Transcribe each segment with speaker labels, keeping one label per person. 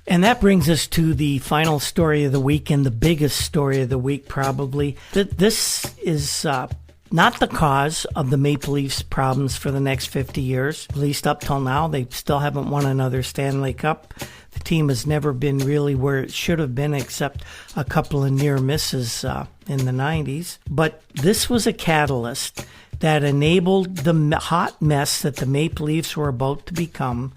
Speaker 1: And that brings us to the final story of the week and the biggest story of the week, probably. This is not the cause of the Maple Leafs' problems for the next 50 years. At least up till now, they still haven't won another Stanley Cup. The team has never been really where it should have been, except a couple of near misses in the 90s. But this was a catalyst that enabled the hot mess that the Maple Leafs were about to become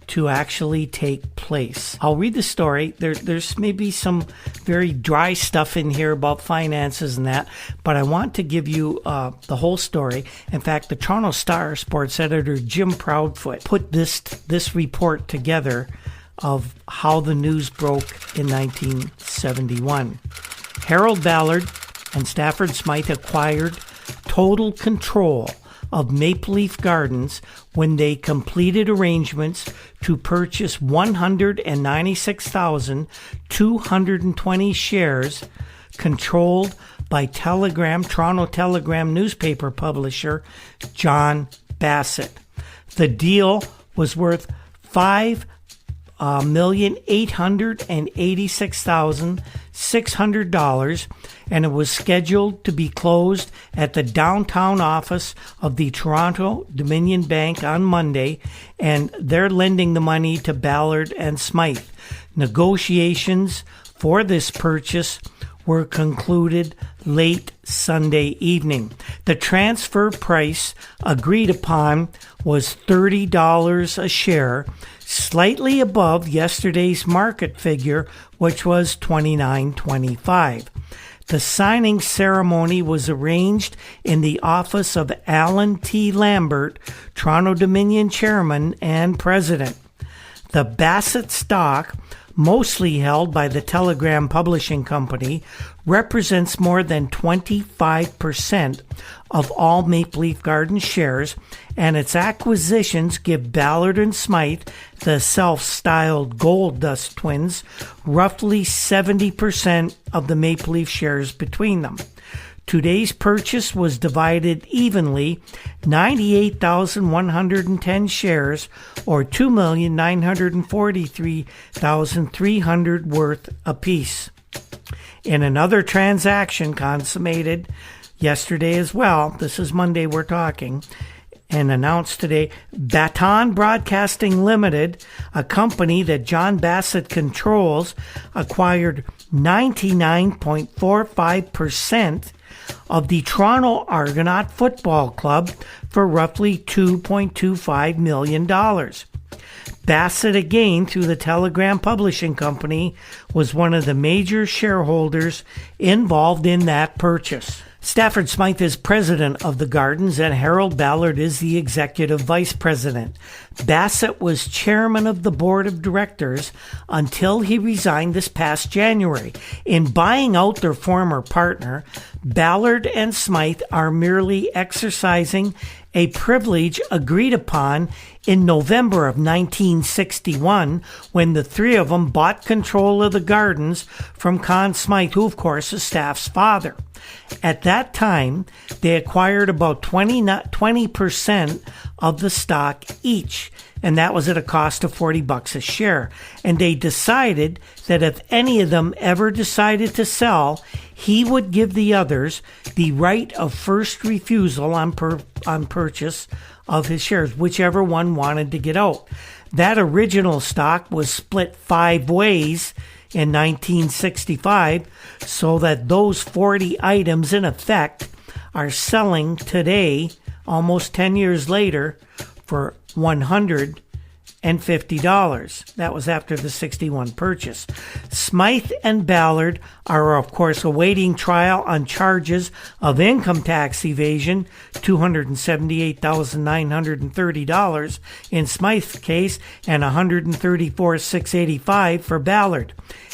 Speaker 1: to actually take place. I'll read the story. There's maybe some very dry stuff in here about finances and that, but I want to give you the whole story. In fact, the Toronto Star sports editor Jim Proudfoot put this report together of how the news broke in 1971. Harold Ballard and Stafford Smythe acquired total control of Maple Leaf Gardens when they completed arrangements to purchase 196,220 shares controlled by Toronto Telegram newspaper publisher John Bassett. The deal was worth $5,886,600, and it was scheduled to be closed at the downtown office of the Toronto Dominion Bank on Monday, and they're lending the money to Ballard and Smythe. Negotiations for this purchase were concluded late Sunday evening. The transfer price agreed upon was $30 a share, slightly above yesterday's market figure, which was $29.25. The signing ceremony was arranged in the office of Alan T. Lambert, Toronto Dominion chairman and president. The Bassett stock, mostly held by the Telegram Publishing Company, represents more than 25% of all Maple Leaf Gardens shares, and its acquisitions give Ballard and Smythe, the self-styled Gold Dust twins, roughly 70% of the Maple Leaf shares between them. Today's purchase was divided evenly, 98,110 shares, or 2,943,300 worth apiece. In another transaction consummated yesterday as well, this is Monday we're talking, and announced today, Baton Broadcasting Limited, a company that John Bassett controls, acquired 99.45% of the Toronto Argonaut Football Club for roughly $2.25 million. Bassett, again through the Telegram Publishing Company, was one of the major shareholders involved in that purchase. Stafford Smythe is president of the Gardens, and Harold Ballard is the executive vice president. Bassett was chairman of the board of directors until he resigned this past January. In buying out their former partner, Ballard and Smythe are merely exercising a privilege agreed upon in November of 1961 when the three of them bought control of the Gardens from Conn Smythe, who of course is Staff's father. At that time, they acquired about 20% of the stock each, and that was at a cost of $40 a share. And they decided that if any of them ever decided to sell, he would give the others the right of first refusal on purchase of his shares, whichever one wanted to get out. That original stock was split 5 ways in 1965, so that those 40 items in effect are selling today, almost 10 years later, for $150. That was after the 61 purchase. Smythe and Ballard are, of course, awaiting trial on charges of income tax evasion, $278,930 in Smythe's case, and $134,685 for Ballard.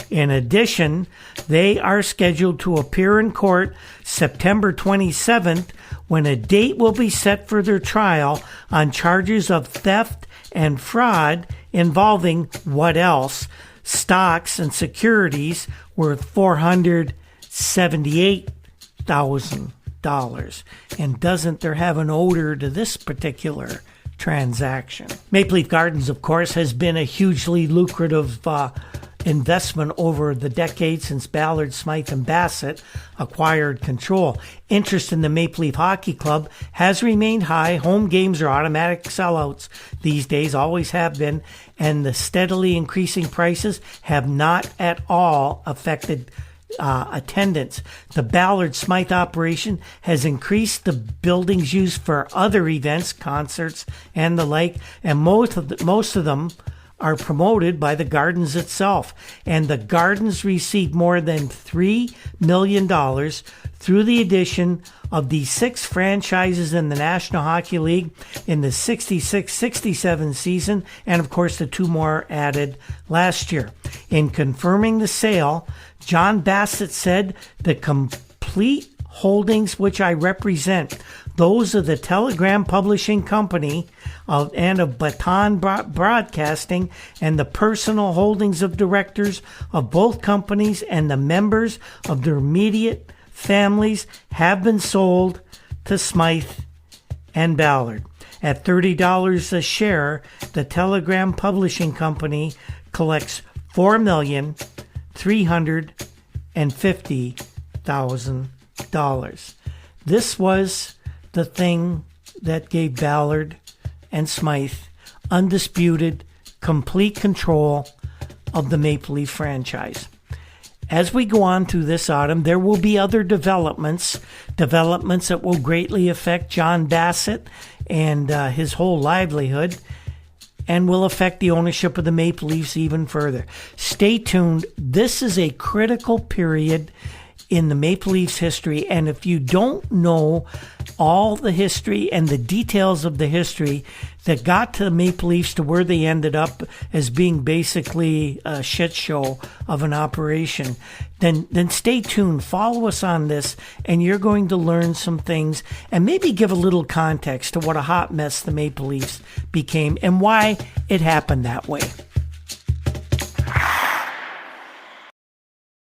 Speaker 1: In addition, they are scheduled to appear in court September 27th, when a date will be set for their trial on charges of theft and fraud involving what else? Stocks and securities worth $478,000. And doesn't there have an odor to this particular transaction? Maple Leaf Gardens, of course, has been a hugely lucrative investment over the decades since Ballard, Smythe, and Bassett acquired control. Interest in the Maple Leaf Hockey Club has remained high. Home games are automatic sellouts these days, always have been, and the steadily increasing prices have not at all affected attendance. The Ballard Smythe operation has increased the building's use for other events, concerts, and the like, and most of them are promoted by the Gardens itself. And the Gardens received more than $3 million through the addition of the 6 franchises in the National Hockey League in the 66-67 season, and of course the 2 more added last year. In confirming the sale, John Bassett said, "The complete holdings which I represent, those of the Telegram Publishing Company and of Baton Broadcasting, and the personal holdings of directors of both companies and the members of their immediate families have been sold to Smythe and Ballard. At $30 a share, the Telegram Publishing Company collects $4,350,000. This was the thing that gave Ballard and Smythe undisputed, complete control of the Maple Leaf franchise. As we go on through this autumn, there will be other developments that will greatly affect John Bassett and his whole livelihood, and will affect the ownership of the Maple Leafs even further. Stay tuned. This is a critical period in the Maple Leafs history, and if you don't know all the history and the details of the history that got to the Maple Leafs to where they ended up as being basically a shit show of an operation, then stay tuned. Follow us on this, and you're going to learn some things and maybe give a little context to what a hot mess the Maple Leafs became and why it happened that way.